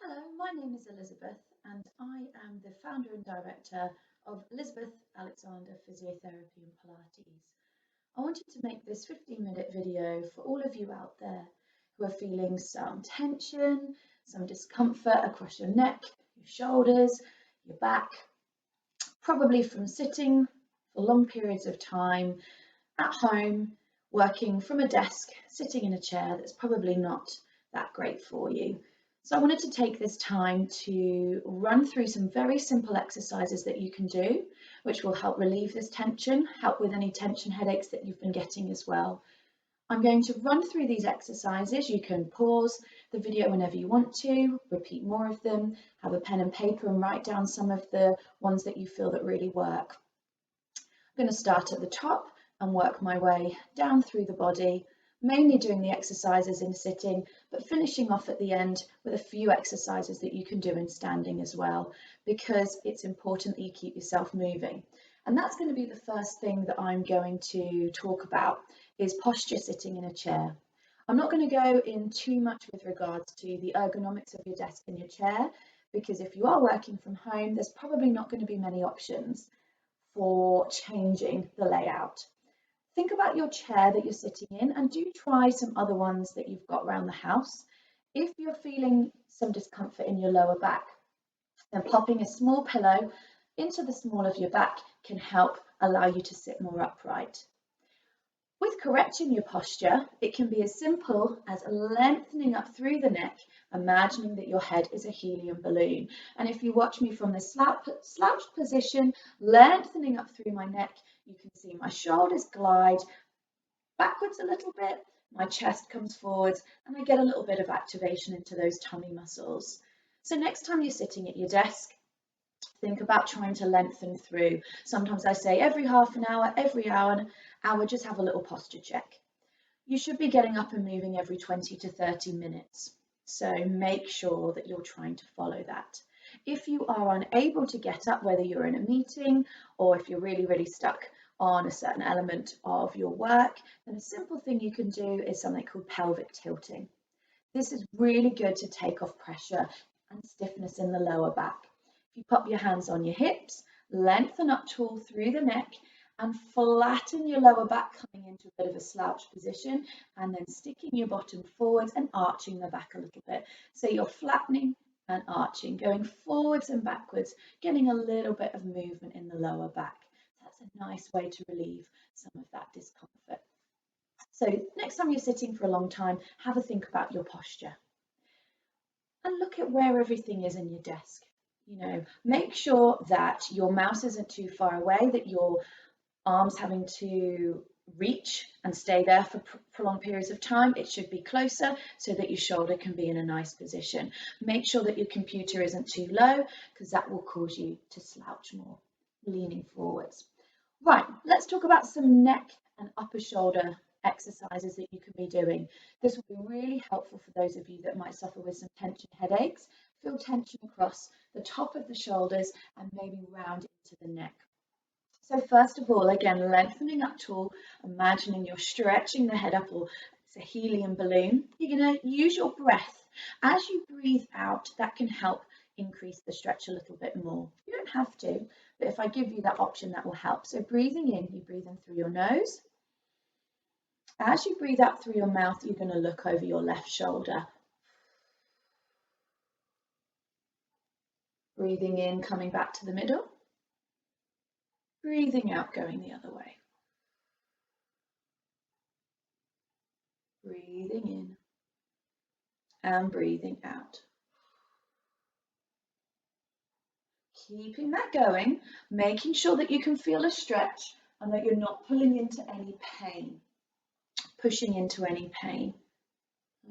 Hello, my name is Elizabeth and I am the founder and director of Elizabeth Alexander Physiotherapy and Pilates. I wanted to make this 15-minute video for all of you out there who are feeling some tension, some discomfort across your neck, your shoulders, your back, probably from sitting for long periods of time at home, working from a desk, sitting in a chair that's probably not that great for you. So I wanted to take this time to run through some very simple exercises that you can do, which will help relieve this tension, help with any tension headaches that you've been getting as well. I'm going to run through these exercises. You can pause the video whenever you want to, repeat more of them, have a pen and paper and write down some of the ones that you feel that really work. I'm going to start at the top and work my way down through the body, mainly doing the exercises in sitting, but finishing off at the end with a few exercises that you can do in standing as well, because it's important that you keep yourself moving. And that's going to be the first thing that I'm going to talk about, is posture sitting in a chair. I'm not going to go in too much with regards to the ergonomics of your desk and your chair, because if you are working from home, there's probably not going to be many options for changing the layout. Think about your chair that you're sitting in and do try some other ones that you've got around the house. If you're feeling some discomfort in your lower back, then popping a small pillow into the small of your back can help allow you to sit more upright. With correcting your posture, it can be as simple as lengthening up through the neck, imagining that your head is a helium balloon. And if you watch me from this slouched position, lengthening up through my neck, you can see my shoulders glide backwards a little bit, my chest comes forwards, and I get a little bit of activation into those tummy muscles. So next time you're sitting at your desk, think about trying to lengthen through. Sometimes I say every half an hour, every hour, just have a little posture check. You should be getting up and moving every 20 to 30 minutes. So make sure that you're trying to follow that. If you are unable to get up, whether you're in a meeting or if you're really stuck on a certain element of your work, then a simple thing you can do is something called pelvic tilting. This is really good to take off pressure and stiffness in the lower back. You pop your hands on your hips, lengthen up tall through the neck and flatten your lower back, coming into a bit of a slouch position, and then sticking your bottom forwards and arching the back a little bit. So you're flattening and arching, going forwards and backwards, getting a little bit of movement in the lower back. That's a nice way to relieve some of that discomfort. So next time you're sitting for a long time, have a think about your posture and look at where everything is in your desk. Make sure that your mouse isn't too far away, that your arms having to reach and stay there for prolonged periods of time. It should be closer so that your shoulder can be in a nice position. Make sure that your computer isn't too low, because that will cause you to slouch more, leaning forwards. Right, let's talk about some neck and upper shoulder exercises that you can be doing. This will be really helpful for those of you that might suffer with some tension headaches. Feel tension across the top of the shoulders and maybe round into the neck. So first of all, again, lengthening up tall, imagining you're stretching the head up, or it's a helium balloon. You're going to use your breath. As you breathe out, that can help increase the stretch a little bit more. You don't have to, but if I give you that option, that will help. So breathing in, you breathe in through your nose. As you breathe out through your mouth, you're going to look over your left shoulder. Breathing in, coming back to the middle. Breathing out, going the other way. Breathing in and breathing out. Keeping that going, making sure that you can feel a stretch and that you're not pulling into any pain, pushing into any pain.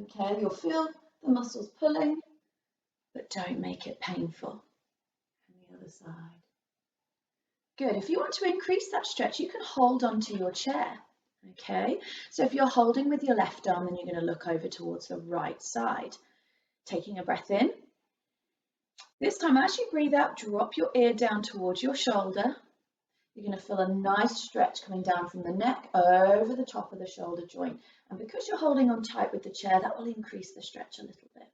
Okay, you'll feel the muscles pulling, but don't make it painful. And the other side. Good. If you want to increase that stretch, you can hold onto your chair. Okay, so if you're holding with your left arm, then you're going to look over towards the right side. Taking a breath in. This time, as you breathe out, drop your ear down towards your shoulder. You're going to feel a nice stretch coming down from the neck over the top of the shoulder joint. And because you're holding on tight with the chair, that will increase the stretch a little bit.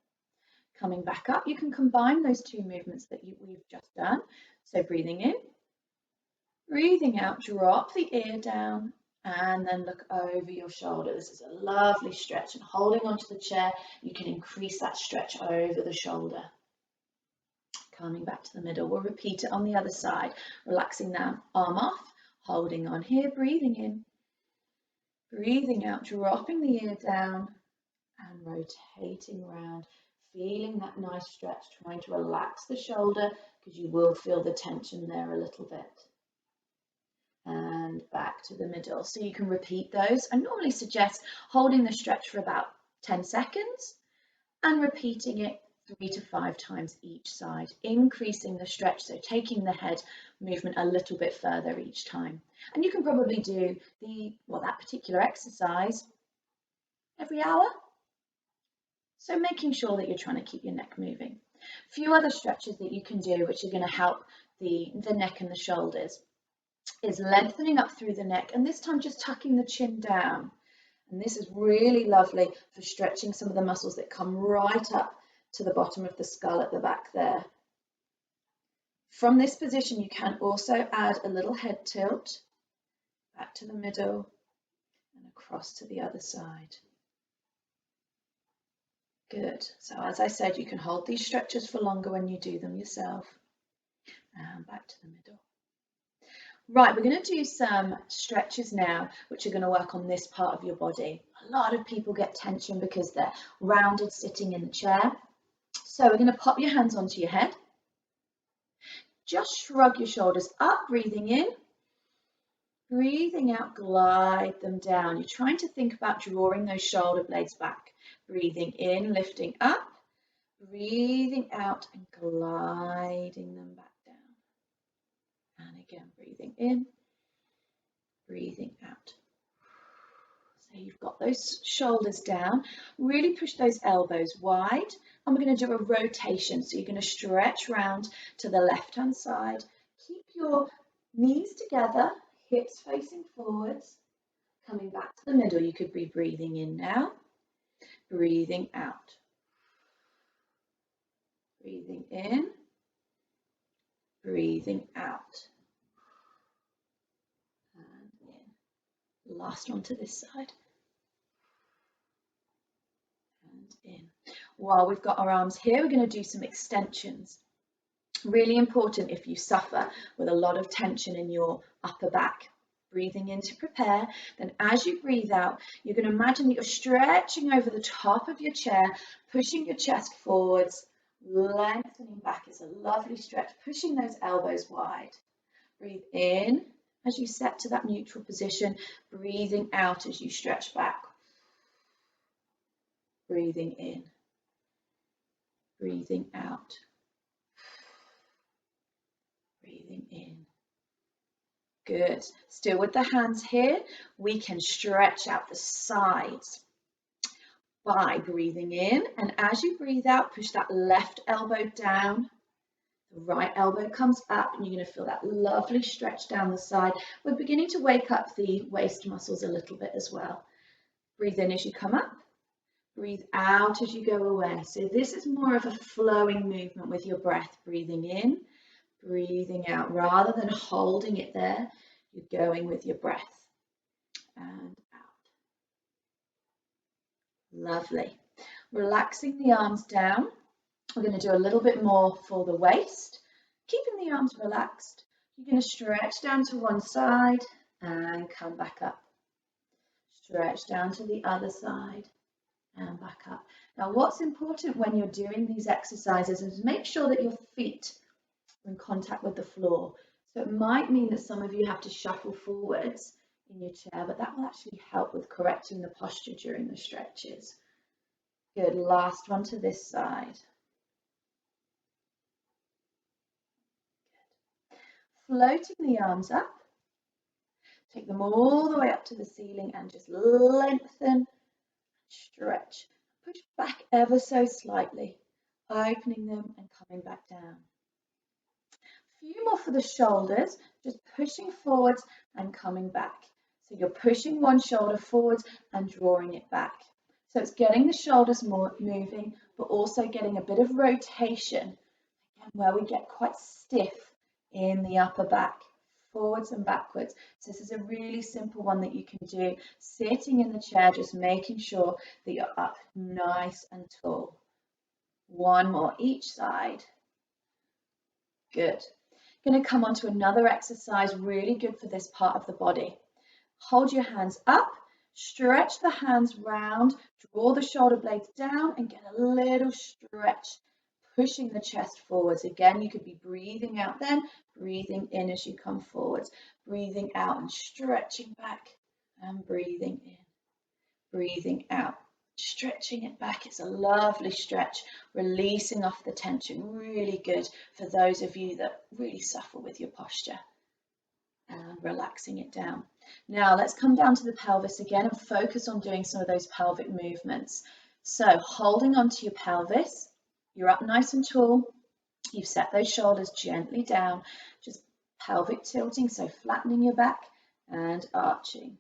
Coming back up, you can combine those two movements that we've just done. So breathing in, breathing out, drop the ear down, and then look over your shoulder. This is a lovely stretch, and holding onto the chair, you can increase that stretch over the shoulder. Coming back to the middle, we'll repeat it on the other side, relaxing that arm off, holding on here, breathing in, breathing out, dropping the ear down, and rotating around, feeling that nice stretch, trying to relax the shoulder because you will feel the tension there a little bit. And back to the middle. So you can repeat those. I normally suggest holding the stretch for about 10 seconds and repeating it 3 to 5 times each side, increasing the stretch, so taking the head movement a little bit further each time. And you can probably do that particular exercise every hour. So making sure that you're trying to keep your neck moving. A few other stretches that you can do which are going to help the neck and the shoulders is lengthening up through the neck, and this time just tucking the chin down. And this is really lovely for stretching some of the muscles that come right up to the bottom of the skull at the back there. From this position, you can also add a little head tilt back to the middle and across to the other side. Good. So as I said, you can hold these stretches for longer when you do them yourself. And back to the middle. Right, we're going to do some stretches now, which are going to work on this part of your body. A lot of people get tension because they're rounded sitting in the chair. So we're going to pop your hands onto your head. Just shrug your shoulders up, breathing in. Breathing out, glide them down. You're trying to think about drawing those shoulder blades back. Breathing in, lifting up. Breathing out and gliding them back down. And again, breathing in, breathing out. So you've got those shoulders down. Really push those elbows wide. And we're going to do a rotation. So you're going to stretch round to the left-hand side. Keep your knees together, hips facing forwards. Coming back to the middle, you could be breathing in now. Breathing out. Breathing in. Breathing out. And in. Last one to this side. And in. While we've got our arms here, we're going to do some extensions. Really important if you suffer with a lot of tension in your upper back. Breathing in to prepare. Then as you breathe out, you're going to imagine that you're stretching over the top of your chair, pushing your chest forwards, lengthening back. It's a lovely stretch, pushing those elbows wide. Breathe in as you set to that neutral position, breathing out as you stretch back. Breathing in, breathing out, breathing in. Good. Still with the hands here, we can stretch out the sides by breathing in, and as you breathe out, push that left elbow down. The right elbow comes up, and you're going to feel that lovely stretch down the side. We're beginning to wake up the waist muscles a little bit as well. Breathe in as you come up. Breathe out as you go away. So this is more of a flowing movement with your breath. Breathing in, breathing out. Rather than holding it there, you're going with your breath. And out. Lovely. Relaxing the arms down. We're going to do a little bit more for the waist. Keeping the arms relaxed. You're going to stretch down to one side and come back up. Stretch down to the other side and back up. Now what's important when you're doing these exercises is make sure that your feet are in contact with the floor. So it might mean that some of you have to shuffle forwards in your chair, but that will actually help with correcting the posture during the stretches. Good, last one to this side. Good. Floating the arms up. Take them all the way up to the ceiling and just lengthen, stretch. Push back ever so slightly, opening them and coming back down. A few more for the shoulders, just pushing forwards and coming back. So you're pushing one shoulder forwards and drawing it back. So it's getting the shoulders more moving, but also getting a bit of rotation where we get quite stiff in the upper back, forwards and backwards. So this is a really simple one that you can do sitting in the chair, just making sure that you're up nice and tall. One more each side. Good. Going to come on to another exercise, really good for this part of the body. Hold your hands up, stretch the hands round, draw the shoulder blades down and get a little stretch, pushing the chest forwards. Again, you could be breathing out then, breathing in as you come forwards, breathing out and stretching back and breathing in, breathing out, stretching it back. It's a lovely stretch, releasing off the tension, really good for those of you that really suffer with your posture. And relaxing it down. Now let's come down to the pelvis again and focus on doing some of those pelvic movements. So holding onto your pelvis, you're up nice and tall, you've set those shoulders gently down, just pelvic tilting, so flattening your back and arching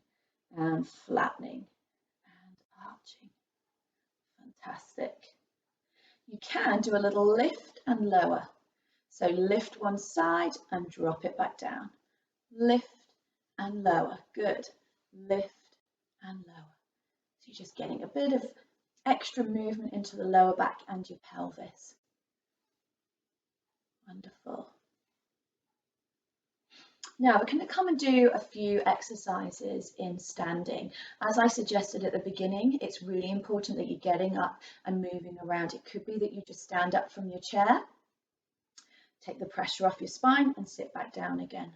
and flattening and arching. Fantastic. You can do a little lift and lower. So lift one side and drop it back down. Lift and lower. Good. Lift and lower. So you're just getting a bit of extra movement into the lower back and your pelvis. Wonderful. Now we're going to come and do a few exercises in standing. As I suggested at the beginning, it's really important that you're getting up and moving around. It could be that you just stand up from your chair, take the pressure off your spine and sit back down again.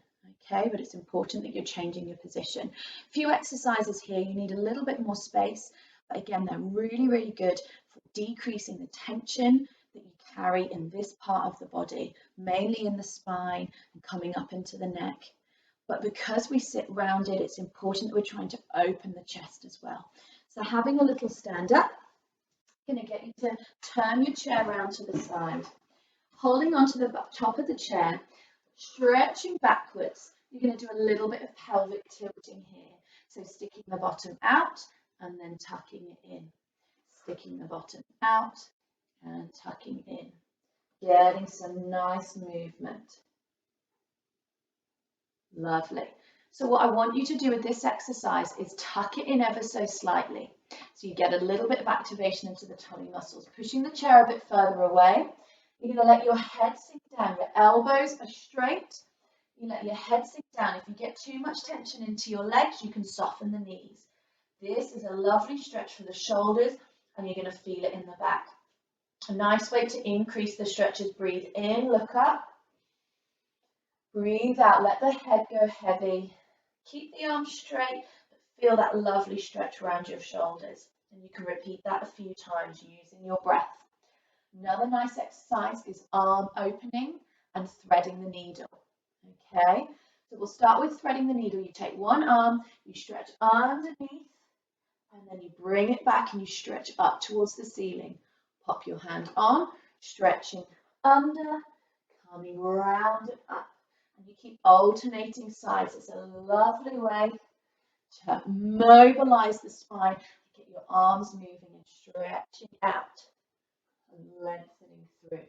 Okay, but it's important that you're changing your position. A few exercises here, you need a little bit more space, but again, they're really, really good for decreasing the tension that you carry in this part of the body, mainly in the spine and coming up into the neck. But because we sit rounded, it's important that we're trying to open the chest as well. So having a little stand up, I'm going to get you to turn your chair around to the side, holding onto the top of the chair, stretching backwards. You're going to do a little bit of pelvic tilting here. So sticking the bottom out and then tucking it in. Sticking the bottom out and tucking in. Getting some nice movement. Lovely. So what I want you to do with this exercise is tuck it in ever so slightly. So you get a little bit of activation into the tummy muscles. Pushing the chair a bit further away. You're going to let your head sink down. Your elbows are straight. You let your head sink down. If you get too much tension into your legs, you can soften the knees. This is a lovely stretch for the shoulders and you're going to feel it in the back. A nice way to increase the stretch is breathe in, look up. Breathe out, let the head go heavy. Keep the arms straight, but feel that lovely stretch around your shoulders. And you can repeat that a few times using your breath. Another nice exercise is arm opening and threading the needle. Okay, so we'll start with threading the needle. You take one arm, you stretch underneath, and then you bring it back and you stretch up towards the ceiling. Pop your hand on, stretching under, coming round and up. And you keep alternating sides. It's a lovely way to mobilise the spine, get your arms moving and stretching out and lengthening through.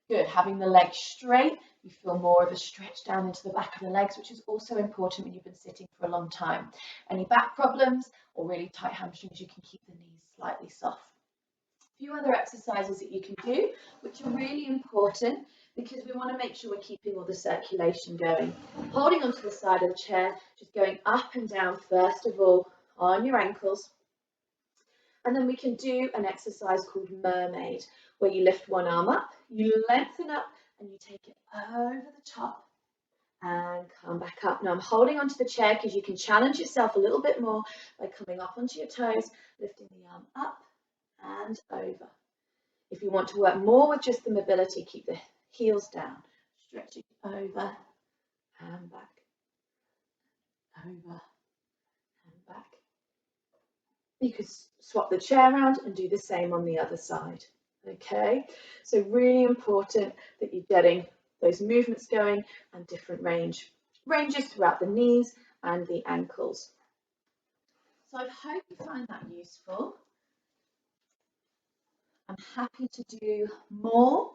Good. Having the legs straight, you feel more of a stretch down into the back of the legs, which is also important when you've been sitting for a long time. Any back problems or really tight hamstrings, you can keep the knees slightly soft. A few other exercises that you can do, which are really important because we want to make sure we're keeping all the circulation going. Holding onto the side of the chair, just going up and down first of all on your ankles. And then we can do an exercise called mermaid, where you lift one arm up, you lengthen up, and you take it over the top and come back up. Now I'm holding onto the chair because you can challenge yourself a little bit more by coming up onto your toes, lifting the arm up and over. If you want to work more with just the mobility, keep the heels down, stretching over and back, over and back. You could swap the chair around and do the same on the other side. Okay, so really important that you're getting those movements going and different ranges throughout the knees and the ankles. So I hope you find that useful. I'm happy to do more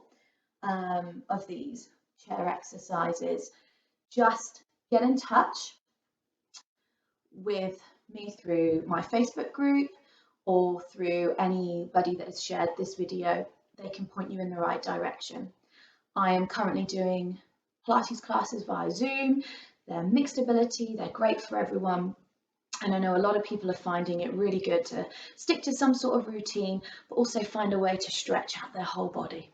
of these chair exercises. Just get in touch with me through my Facebook group or through anybody that has shared this video. They can point you in the right direction. I am currently doing Pilates classes via Zoom. They're mixed ability, they're great for everyone. And I know a lot of people are finding it really good to stick to some sort of routine, but also find a way to stretch out their whole body.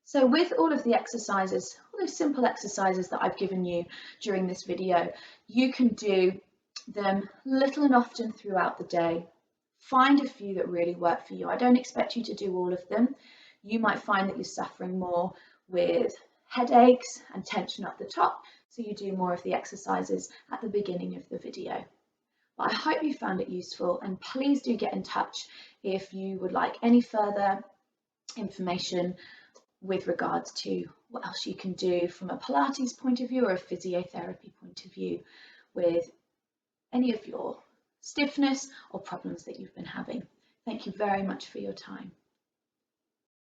So with all of the exercises, all those simple exercises that I've given you during this video, you can do them little and often throughout the day. Find a few that really work for you. I don't expect you to do all of them. You might find that you're suffering more with headaches and tension up the top, so you do more of the exercises at the beginning of the video. But I hope you found it useful, and please do get in touch if you would like any further information with regards to what else you can do from a Pilates point of view or a physiotherapy point of view with any of your stiffness or problems that you've been having. Thank you very much for your time.